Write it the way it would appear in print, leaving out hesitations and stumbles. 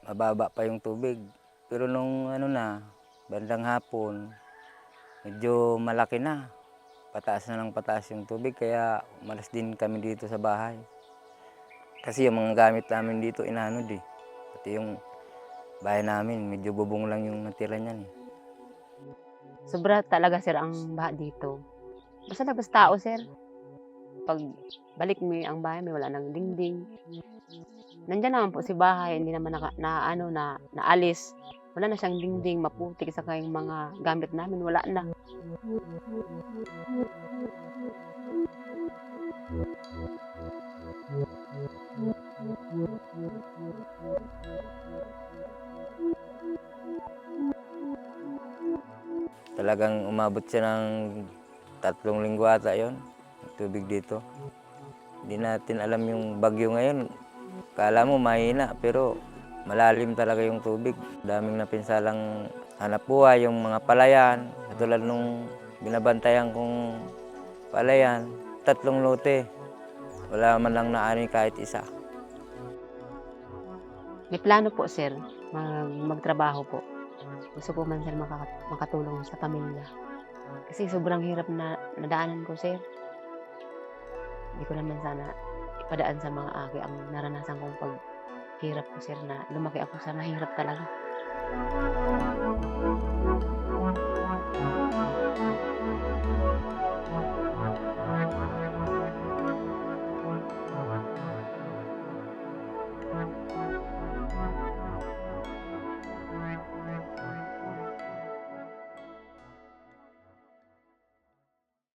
mababa pa yung tubig. Pero nung ano na, bandang hapon, medyo malaki na. Pataas na ng pataas yung tubig kaya umalis din kami dito sa bahay. Kasi yung mga gamit namin dito inanod eh. Pati yung bahay namin, medyo bubong lang yung natira niyan eh. Sobra talaga sir ang baha dito. Basta labas tao sir. Pag balik mo ang bahay mo wala ng dingding. Nandiyan naman po si bahay, hindi naman naalis. Wala na siyang dingding, maputik saka yung mga gamit namin wala na. Talagang umabot siya ng 3 linggo ata yun, yung tubig dito. Hindi natin alam yung bagyo ngayon. Kala mo mahina pero malalim talaga yung tubig. Daming napinsalang hanap buhay, yung mga palayan. Katulad nung binabantayan kong palayan, 3 lote. Wala man lang naani kahit isa. May plano po sir, magtrabaho po. Gusto po man sir makatulong sa pamilya. Kasi sobrang hirap na nadaanan ko sir. Hindi ko naman sana ipadaan sa mga aki ang naranasan kong paghirap ko sir na lumaki ako sa mahirap talaga.